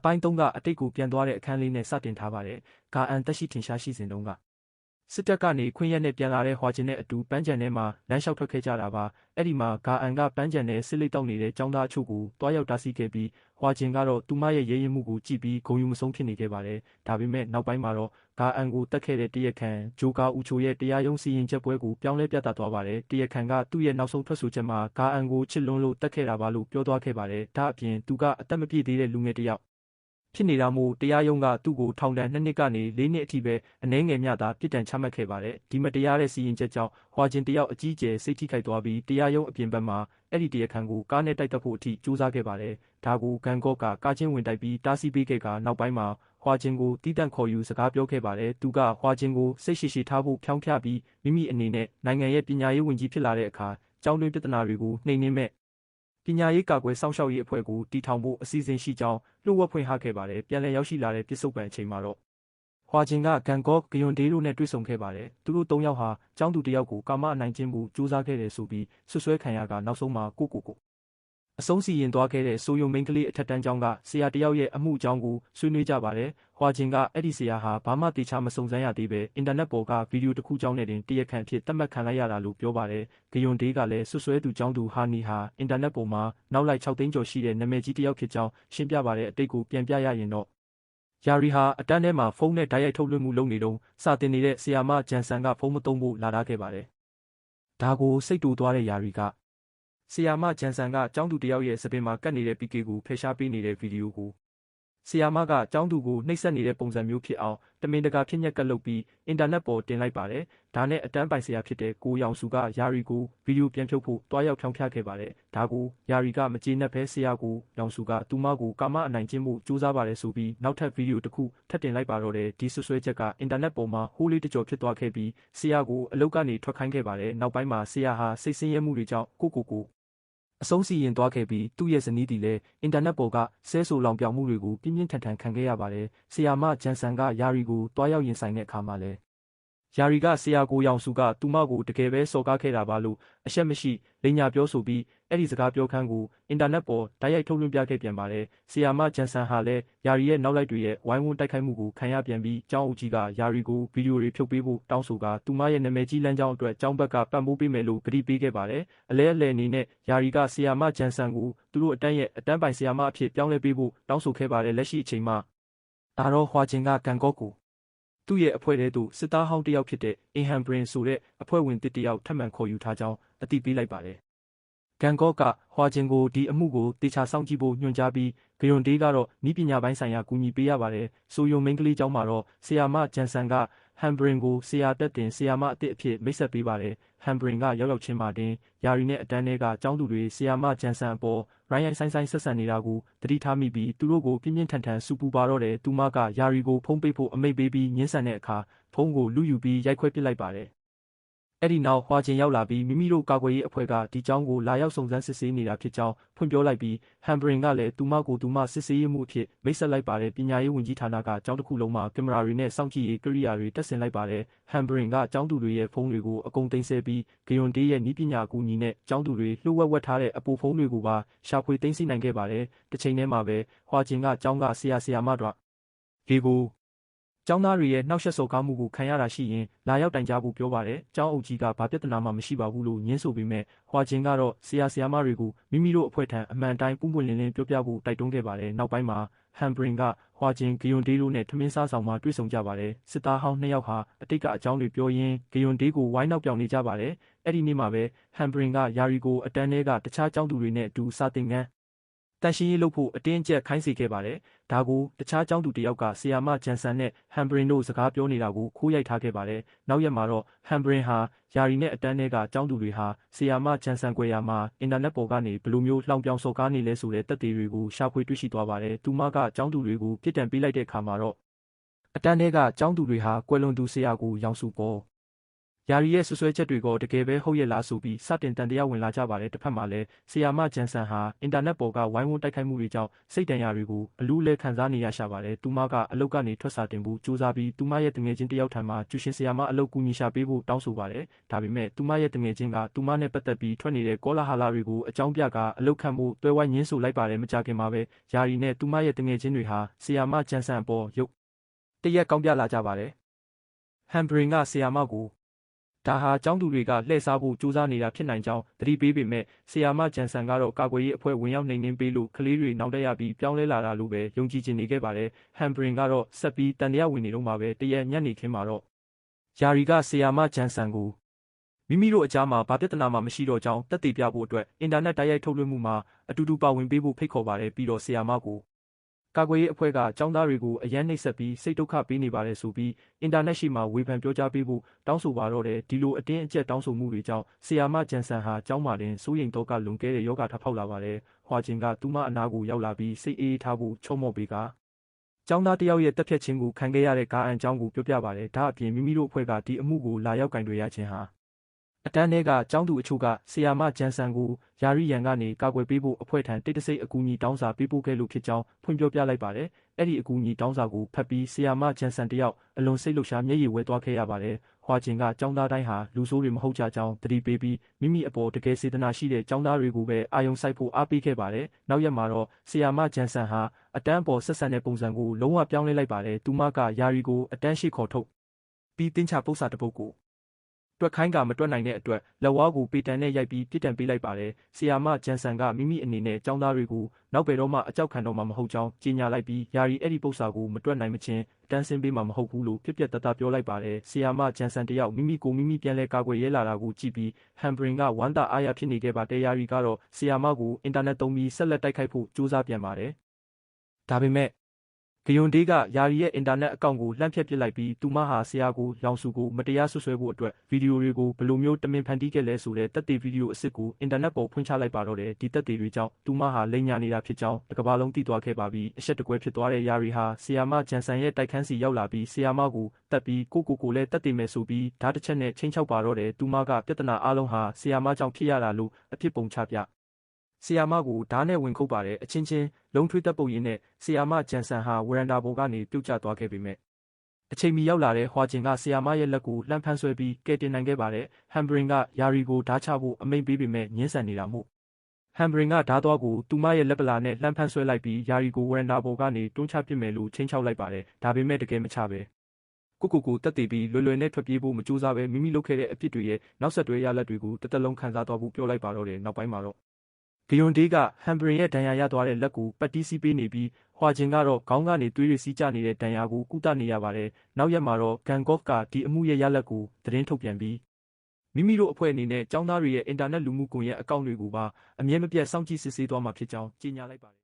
ပိုင်း3ကအတိတ်ကိုပြန်သွားတဲ့အခန်းလေးနဲ့စတင်ထားပါတယ်။ဂါအန်တက်ရှိထင်ရှားရှိစဉ်တုန်းကစစ်တပ်ကနေခွင့်ရက်နဲ့ပြန်လာတဲ့ဟွာဂျင်နဲ့အတူပန်းချန်ထဲမှာလမ်းလျှောက်ထွက်ခဲ့ကြတာပါ။အဲ့ဒီမှာဂါအန်ကပန်းချန်နဲ့စစ်လိတ်တောက်နေတဲ့ចောင်းသားအချို့ကိုတွားရောက်တားဆီးခဲ့ပြီးဟွာဂျင်ကတော့သူမရဲ့ရဲရင်မှုကိုကြည့်ပြီးဂုဏ်ယူမဆုံးဖြစ်နေခဲ့ပါတယ်။ဒါပေမဲ့နောက်ပိုင်းမှာတော့ဂါအန်ကိုတက်ခဲ့တဲ့တရက်ခံဂျိုကာဦးချိုရဲ့တရားရုံးစီရင်ချက်ပွဲကိုပြောင်းလဲပြသသွားပါတယ်။တရက်ခံကသူ့ရဲ့နောက်ဆုံးထွက်ဆိုချက်မှာဂါအန်ကိုချစ်လွန်းလို့တက်ခဲ့တာပါလို့ပြောသွားခဲ့ပါတယ်။ဒါအပြင်သူကအသက်မပြည့်သေးတဲ့လူငယ်တစ်ယောက်ဖြစ်နေတာမို့တရားရုံးကသူ့ကိုထောင်ဒဏ်2နှစ်ကနေ4နှစ်အထိပဲအနည်းငယ်မျှသာပြစ်ဒဏ်ချမှတ်ခဲ့ပါတယ်။ဒီမတရားတဲ့စီရင်ချက်ကြောင့်ဟွာဂျင်တယောက်အကြီးအကျယ်စိတ်ထိခိုက်သွားပြီးတရားရုံးအပြင်ဘက်မှာအဲ့ဒီတရားခံကိုကားနဲ့တိုက်တက်ဖို့အထိကြိုးစားခဲ့ပါတယ်။ဒါကိုဂန်ကော့ကကားချင်းဝင်တိုက်ပြီးတားဆီးပေးခဲ့ကနောက်ပိုင်းမှာဟွာဂျင်ကိုတီးတန့်ခေါ်ယူစကားပြောခဲ့ပါတယ်။သူကဟွာဂျင်ကိုစိတ်ရှိရှိထားဖို့ဖြောင်းဖျပြီးမိမိအနေနဲ့နိုင်ငံရဲ့ပညာရေးဝန်ကြီးဖြစ်လာတဲ့အခါကျောင်းတွင်းပြဿနာတွေကိုနှိမ်နင်းမဲ့ပညာရေးကာကွယ်စောင့်ရှောက်ရေးအဖွဲ့ကိုတည်ထောင်ဖို့အစီအစဉ်ရှိကြောင်းလှုပ်ဝက်ဖွင့်ဟခဲ့ပါတယ်။ပြန်လည်ရောက်ရှိလာတဲ့ပြစ်စုံပံအချိန်မှာတော့ဟွာဂျင်ကဂန်ကော့ဂယွန်ဒေးတို့နဲ့တွေ့ဆုံခဲ့ပါတယ်။သူတို့3ယောက်ဟာကျောင်းသူတစ်ယောက်ကိုကာမအနိုင်ကျင့်မှုစူးစမ်းခဲ့တယ်ဆိုပြီးဆွဆွဲခံရကနောက်ဆုံးမှာကိုအဆုံးစီရင်သွားခဲ့တဲ့ဆိုယုံမိန်းကလေးအထက်တန်းကျောင်းကဆရာတယောက်ရဲ့အမှုအကြောင်းကိုဆွေးနွေးကြပါတယ်။ဟွာဂျင်ကအဲ့ဒီဆရာဟာဘာမှတေချာမစုံစမ်းရသေးပဲအင်တာနက်ပေါ်ကဗီဒီယိုတစ်ခုကြောင်းနဲ့တင်တရားခံဖြစ်သတ်မှတ်ခံလိုက်ရတာလို့ပြောပါတယ်။ဂယွန်ဒေးကလည်းဆွဆွဲသူကျောင်းသူဟာနီဟာအင်တာနက်ပေါ်မှာနောက်လိုက်6သိန်းကျော်ရှိတဲ့နာမည်ကြီးတစ်ယောက်ဖြစ်ကြောင်းရှင်းပြပါတယ်။အတိတ်ကိုပြန်ပြရရင်တော့ယာရီဟာအတန်းထဲမှာဖုန်းနဲ့ဓာတ်ရိုက်ထုတ်လွှင့်မှုလုပ်နေတုန်းစာတင်နေတဲ့ဆီယာမဂျန်ဆန်ကဖုန်းမသုံးဖို့လာထားခဲ့ပါတယ်။ဒါကိုစိတ်တူသွားတဲ့ယာရီကဆီယာမဂျန်ဆန်ကကျောင်းသူတယောက်ရဲ့စပင်မှာကတ်နေတဲ့ PK ကိုဖယ်ရှားပေးနေတဲ့ဗီဒီယိုကိုဆီယာမကကျောင်းသူကိုနှိပ်စက်နေတဲ့ပုံစံမျိုးဖြစ်အောင်တမင်တကာဖြစ်ညက်ကပ်လုပ်ပြီးအင်တာနက်ပေါ်တင်လိုက်ပါတယ်။ဒါနဲ့အတန်းပိုင်ဆရာဖြစ်တဲ့ကိုရောင်စုကယာရီကိုဗီဒီယိုပြန်ဖြုတ်ဖို့တွားရောက်ဖြောင်းဖျခဲ့ပါတယ်။ဒါကိုယာရီကမကျေနပ်ဘဲဆရာကိုရောင်စုကသူမကိုကာမအနိုင်ကျင့်မှုစူးစမ်းပါတယ်ဆိုပြီးနောက်ထပ်ဗီဒီယိုတစ်ခုထပ်တင်လိုက်ပါတော့တယ်။ဒီဆွဆွဲချက်ကအင်တာနက်ပေါ်မှာဟိုးလေးတကြော်ဖြစ်သွားခဲ့ပြီးဆရာကိုအလုပ်ကနေထွက်ခိုင်းခဲ့ပါတယ်။နောက်ပိုင်းမှာဆရာဟာစိတ်ဆင်းရဲမှုတွေကြောင့်ကိုအဆုံးစီရင်သွားခဲ့ပြီးသူ့ရဲ့ဇနီးတီလည်းအင်တာနက်ပေါ်ကဆဲဆိုလောင်ပြောင်မှုတွေကိုပြင်းပြင်းထန်ထန်ခံခဲ့ရပါတယ်။ဆီယာမဂျန်ဆန်ကယာရီကိုတွားရောက်ရင်ဆိုင်တဲ့အခါမှာလည်းယာရီကဆရာကိုရောင်စုကသူမကိုတကယ်ပဲစော်ကားခဲ့တာပါလို့အရှက်မရှိလိန်ညာပြောဆိုပြီးအဲ့ဒီစကားပြောခန်းကိုအင်တာနက်ပေါ်ဓာတ်ရိုက်ထုတ်လွှင့်ပြခဲ့ပြန်ပါတယ်။ဆီယာမဂျန်ဆန်ဟာလည်းယာရီရဲ့နောက်လိုက်တွေရဲ့ဝိုင်းဝန်းတိုက်ခိုက်မှုကိုခံရပြန်ပြီးကျောင်းအုပ်ကြီးကယာရီကိုဗီဒီယိုတွေဖြုတ်ပေးဖို့တောင်းဆိုကသူမရဲ့နာမည်ကြီးလမ်းကြောင်းအတွက်ကျောင်းဘက်ကပံ့ပိုးပေးမယ်လို့ကတိပေးခဲ့ပါတယ်။အလဲအနေနဲ့ယာရီကဆီယာမဂျန်ဆန်ကိုသူတို့အတန်းပိုင်ဆီယာမအဖြစ်ပြောင်းလဲပေးဖို့တောင်းဆိုခဲ့ပါတယ်။လက်ရှိအချိန်မှာဒါတော့ဟွာဂျင်ကဂန်ကော့ကိုသူ့ရဲ့အဖွဲ့ထဲသို့စစ်သားဟောင်းတစ်ယောက်ဖြစ်တဲ့အင်ဟန်ဘရင်ဆိုတဲ့အဖွဲ့ဝင်တစ်ယောက်ထပ်မံခေါ်ယူထားကြောင်းအသိပေးလိုက်ပါတယ်။ဂန်ကော့ကဟွာဂျင်ကိုဒီအမှုကိုတေချာစောင့်ကြည့်ဖို့ညွှန်ကြားပြီးဂယွန်ဒေးကတော့နည်းပညာပိုင်းဆိုင်ရာကူညီပေးရပါတယ်။ဆိုယုံမိန်းကလေးကျောင်းမှာတော့ဆီယာမဂျန်ဆန်ကဟန်ဘရင်ကိုဆရာတက်တင်ဆီယာမအသစ်အဖြစ်မိတ်ဆက်ပေးပါတယ်။ဟန်ဘရင်ကရောက်ချင်းမှတင်ယာရီနဲ့အတန်းထဲကကျောင်းသူတွေဆီယာမဂျန်ဆန်အပေါ်ရိုင်းဆိုင်ဆက်ဆံနေတာကိုသတိထားမိပြီးသူတို့ကိုပြင်းပြင်းထန်ထန်စူပူပါတော့တယ်။သူမကယာရီကိုဖုံးပေးဖို့အမိန့်ပေးပြီးညှင်းဆန်တဲ့အခါဖုံးကိုလူယူပြီးရိုက်ခွဲပစ်လိုက်ပါတယ်။အဲ့ဒီနောက်ဟွာဂျင်ရောက်လာပြီးမိမိတို့ကာကွယ်ရေးအဖွဲ့ကဒီကျောင်းကိုလာရောက်စုံစမ်းစစ်ဆေးနေတာဖြစ်ကြောင်းဖွင့်ပြောလိုက်ပြီးဟန်ဘရင်ကလည်းသူမစစ်ဆေးရေးမှုအဖြစ်မိတ်ဆက်လိုက်ပါတယ်။ပညာရေးဝန်ကြီးဌာနကကျောင်းတစ်ခုလုံးမှာကင်မရာတွေနဲ့စောင့်ကြည့်ရေးကိရိယာတွေတပ်ဆင်လိုက်ပါတယ်။ဟန်ဘရင်ကကျောင်းသူတွေရဲ့ဖုန်းတွေကိုအကုန်သိမ်းဆည်းပြီးဂယွန်ဒေးရဲ့နည်းပညာအကူအညီနဲ့ကျောင်းသူတွေလှုပ်ဝက်ထားတဲ့အပိုဖုန်းတွေကိုပါရှာဖွေသိမ်းဆည်းနိုင်ခဲ့ပါတယ်။တစ်ချိန်တည်းမှာပဲဟွာဂျင်ကကျောင်းကဆရာမတို့ကိုကျောင်းသားတွေရဲ့နှောက်ယှက်စော်ကားမှုကိုခံရတာရှိရင်လာရောက်တိုင်ကြားဖို့ပြောပါတယ်။ကျောင်းအုပ်ကြီးကဘာပြဿနာမှမရှိပါဘူးလို့ညင်းဆိုပေမဲ့ဟွာဂျင်ကတော့ဆရာမတွေကိုမိမိတို့အဖွဲ့ထံအမှန်တိုင်းပွင့်ပွင့်လင်းလင်းပြောပြဖို့တိုက်တွန်းခဲ့ပါတယ်။နောက်ပိုင်းမှာဟန်ဘရင်ကဟွာဂျင်ဂယွန်ဒေးတို့နဲ့ထမင်းစားဆောင်မှာတွေ့ဆုံကြပါတယ်။စစ်သားဟောင်း2ယောက်ဟာအတိတ်ကအကြောင်းတွေပြောရင်းဂယွန်ဒေးကိုဝိုင်းနောက်ပြောင်နေကြပါတယ်။အဲ့ဒီနေ့မှာပဲဟန်ဘရင်ကယာရီကိုအတန်းထဲကတခြားကျောင်းသူတွေနဲ့အတူစာသင်ခန်းတန်ရှင်းရေးလုပ်ဖို့အတင်းအကျပ်ခိုင်းစေခဲ့ပါတယ်။ဒါကိုတခြားကျောင်းသူတစ်ယောက်ကဆီယာမဂျန်ဆန်နဲ့ဟန်ဘရင်တို့စကားပြောနေတာကိုခိုးရိုက်ထားခဲ့ပါတယ်။နောက်ရက်မှာတော့ဟန်ဘရင်ဟာယာရီနဲ့အတန်းထဲကကျောင်းသူတွေဟာဆီယာမဂျန်ဆန်ကွယ်ရာမှာအင်တာနက်ပေါ်ကနေဘယ်လိုမျိုးလှောင်ပြောင်စော်ကားနေလဲဆိုတဲ့သက်သေတွေကိုရှာဖွေတွေ့ရှိသွားပါတယ်။သူမကကျောင်းသူတွေကိုပြစ်ဒဏ်ပေးလိုက်တဲ့အခါမှာတော့အတန်းထဲကကျောင်းသူတွေဟာကွယ်လွန်သူဆရာကိုရောင်စုပေါ် ယာရီရဲ့ဆွဆွဲချက်တွေကိုတကယ်ပဲဟုတ်ရဲ့လားဆိုပြီးစတင်တန်တရားဝင်လာကြပါတယ်တစ်ဖက်မှာလည်းဆီယာမဂျန်ဆန်ဟာအင်တာနက်ပေါ်ကဝိုင်းဝန်းတိုက်ခိုက်မှုတွေကြောင့်စိတ်တန်ရာတွေကိုအလူးလဲခံစားနေရရှာပါတယ်သူမကအလုတ်ကနေထွက်စာတင်ဖို့ကြိုးစားပြီးသူမရဲ့တငယ်ချင်းတယောက်ထံမှကျူရှင်ဆီယာမအလုတ်ကူညီရှာပေးဖို့တောင်းဆိုပါတယ်ဒါပေမဲ့သူမရဲ့တငယ်ချင်းကသူမနဲ့ပတ်သက်ပြီးထွက်နေတဲ့ကောလာဟလတွေကိုအကြောင်းပြကအလုတ်ခံဖို့တွဲဝိုင်းညင်းဆိုလိုက်ပါတယ်မကြခင်မှာပဲယာရီနဲ့သူမရဲ့တငယ်ချင်းတွေဟာဆီယာမဂျန်ဆန်အပေါ်ရုပ်တရက်ကောင်းပြလာကြပါတယ်ဟမ်ဘရင်ကဆီယာမကိုဒါဟာကျောင်းသူတွေကလှည့်စားဖို့ကြိုးစားနေတာဖြစ်နိုင်ကြောင်းသတိပေးပေမဲ့ဆီယာမဂျန်ဆန်ကတော့ကာကွယ်ရေးအဖွဲ့ဝင်ရောက်နှိမ်နင်းပေးလို့ကလေးတွေနောက်တက်ရပြီးပြောင်းလဲလာတာလို့ပဲယုံကြည်ချင်နေခဲ့ပါတယ်ဟမ်ဘရင်ကတော့ဆက်ပြီးတန်တရားဝင်နေတော့မှာပဲတရက်ညနေခင်းမှာတော့ယာရီကဆီယာမဂျန်ဆန်ကိုမိမိတို့အကြားမှာဘာပြဿနာမှမရှိတော့ကြောင်းတက်တည်ပြဖို့အတွက်အင်တာနက်တိုက်ရိုက်ထုတ်လွှင့်မှုမှာအတူတူပါဝင်ပေးဖို့ဖိတ်ခေါ်ပါတယ်ပြီးတော့ဆီယာမကိုကာကွယ်ရေးအဖွဲ့ကကျောင်းသားတွေကိုအရန်နှိပ်စက်ပြီးစိတ်ဒုက္ခပေးနေပါတယ်ဆိုပြီးအင်တာနက်ရှိမှဝေဖန်ပြောကြားပေးဖို့တောင်းဆိုပါတော့တယ်ဒီလိုအတင်းအကျပ်တောင်းဆိုမှုတွေကြောင့်ဆီယာမဂျန်ဆန်ဟာကျောင်းမှာတင်စိုးရိမ်တော့ကလွန်ကဲတဲ့ယောဂထဖောက်လာပါတယ်ဟွာဂျင်ကသူမအနာကိုရောက်လာပြီးစိတ်အေးထားဖို့ချုံ့မော့ပေးကကျောင်းသားတယောက်ရဲ့တက်ဖြတ်ခြင်းကိုခံခဲ့ရတဲ့ကာအန်ကျောင်းကိုပြောပြပါတယ်ဒါအပြင်မိမိတို့အဖွဲ့ကဒီအမှုကိုလာရောက်ကင်တွေရခြင်းဟာအတန်းထဲကကျောင်းသူအချို့ကဆီယာမဂျန်ဆန်ကိုယာရီယန်ကနေကာကွယ်ပေးဖို့အဖွဲ့ထံတိတ်တဆိတ်အကူအညီတောင်းစာပေးပို့ခဲ့လို့ဖြစ်ကြောင်းဖွင့်ပြောပြလိုက်ပါတယ်။အဲ့ဒီအကူအညီတောင်းစာကိုဖတ်ပြီးဆီယာမဂျန်ဆန်တယောက်အလွန်စိတ်လှုပ်ရှားမျက်ရည်ဝဲသွားခဲ့ရပါတယ်။ဟွာဂျင်ကကျောင်းသားတိုင်းဟာလူဆိုးတွေမဟုတ်ကြကြောင်းသတိပေးပြီးမိမိအပေါ်တကယ်စေတနာရှိတဲ့ကျောင်းသားတွေကိုပဲအာယုံစိုက်ဖို့အားပေးခဲ့ပါတယ်။နောက်ရက်မှာတော့ဆီယာမဂျန်ဆန်ဟာအတန်းပေါ်ဆက်ဆံတဲ့ပုံစံကိုလုံးဝပြောင်းလဲလိုက်ပါတယ်။သူမကယာရီကိုအတန်းရှိခေါ်ထုတ်ပြီးတင်းချပု္ပ္ပစာတစ်ပုဒ်ကိုတွက်ခိုင်းကမတွက်နိုင်တဲ့အတွက်လက်ဝါးကိုပေတံနဲ့ရိုက်ပြီးပြစ်ဒဏ်ပေးလိုက်ပါတယ်။ဆီယာမဂျန်ဆန်ကမိမိအနေနဲ့ကျောင်းသားတွေကိုနောက်ဘယ်တော့မှအကြောက်ခံတော့မှမဟုတ်ကြောင်းကြေညာလိုက်ပြီးယာရီအဲ့ဒီပု္ပ္ပစာကိုမတွက်နိုင်မချင်းတန်းစင်းပေးမှမဟုတ်ဘူးလို့ပြပြတတ်ပြောလိုက်ပါတယ်။ဆီယာမဂျန်ဆန်တယောက်မိမိကိုမိမိပြန်လဲကာကွယ်ရဲလာတာကိုကြည့်ပြီးဟမ်ဘရင်ကဝမ်းသာအားရဖြစ်နေခဲ့ပါတဲ့ယာရီကတော့ဆီယာမကိုအင်တာနက်သုံးပြီးဆက်လက်တိုက်ခိုက်ဖို့ကြိုးစားပြန်ပါတယ်။ဒါပေမဲ့ဂယွန်ဒေးကယာရီရဲ့အင်တာနက်အကောင့်ကိုလှမ်းဖျက်ပစ်လိုက်ပြီးသူမဟာဆရာကိုရောင်စုကိုမတရားဆွဆွဲဖို့အတွက်ဗီဒီယိုတွေကိုဘယ်လိုမျိုးတမင်ဖန်တီးခဲ့လဲဆိုတဲ့တက်သေးဗီဒီယိုအစ်စ်ကိုအင်တာနက်ပေါ်ဖွင့်ချလိုက်ပါတော့တယ်ဒီတက်သေးတွေကြောင့်သူမဟာလိမ်ညာနေတာဖြစ်ကြောင်းတစ်ကမ္ဘာလုံးသိသွားခဲ့ပါပြီအဆက်တကွဲဖြစ်သွားတဲ့ယာရီဟာဆီယာမဂျန်ဆန်ရဲ့တိုက်ခန်းစီရောက်လာပြီးဆီယာမကိုတက်ပြီးကိုလည်းတက်သေးမယ်ဆိုပြီးဓာတ်တစ်ချက်နဲ့ချင်းချောက်ပါတော့တယ်သူမကပြဿနာအလုံးဟာဆီယာမကြောင့်ဖြစ်ရတာလို့အဖြစ်ပုံချပြဆီယာမကိုဓာတ်နဲ့ဝင်ခုတ်ပါတယ်အချင်းချင်းလုံးထွေးတက်ပုတ်ရင်းနဲ့ဆီယာမဂျန်ဆန်ဟာဝရန်ဒါပေါ်ကနေပြုတ်ကျသွားခဲ့ပေမဲ့အချိန်မီရောက်လာတဲ့ဟွာဂျင်ကဆီယာမရဲ့လက်ကိုလှမ်းဖမ်းဆွဲပြီးကယ်တင်နိုင်ခဲ့ပါတယ်ဟမ်ဘရင်ကယာရီကိုဓာတ်ချဖို့အမိန့်ပေးပေမဲ့ညှင်းဆန်နေတာမို့ဟမ်ဘရင်ကဓာတ်သွားကိုသူမရဲ့လက်ပလာနဲ့လှမ်းဖမ်းဆွဲလိုက်ပြီးယာရီကိုဝရန်ဒါပေါ်ကနေတွန်းချပစ်မယ်လို့ချင်းချောက်လိုက်ပါတယ်ဒါပေမဲ့တကယ်မချပဲကိုတက်တည်ပြီးလွယ်လွယ်နဲ့ထွက်ပြေးဖို့မကြိုးစားပဲမိမိလုပ်ခဲ့တဲ့အဖြစ်တွေရဲ့နောက်ဆက်တွဲရလဒ်တွေကိုတစ်သက်လုံးခံစားသွားဖို့ပြောလိုက်ပါတော့တယ်နောက်ပိုင်းမှာတော့ဂယွန်ဒေးကဟမ်ဘရင်ရဲ့ဒဏ်ရာရသွားတဲ့လက်ကိုပတ်တီးစီးပေးနေပြီးဟွာဂျင်ကတော့ခေါင်းကနေသွေးတွေစီးကျနေတဲ့ဒဏ်ရာကိုကုသနေရပါတယ်။နောက်ရက်မှာတော့ဂန်ကော့ဖ်ကဒီအမှုရဲ့ရလဒ်ကိုသတင်းထုတ်ပြန်ပြီးမိမိတို့အဖွဲ့အနေနဲ့ကျောင်းသားတွေရဲ့အင်တာနက်လူမှုကွန်ရက်အကောင့်တွေကိုပါအမြဲမပြတ်စောင့်ကြည့်စစ်ဆေးသွားမှာဖြစ်ကြောင်းကြေညာလိုက်ပါတယ်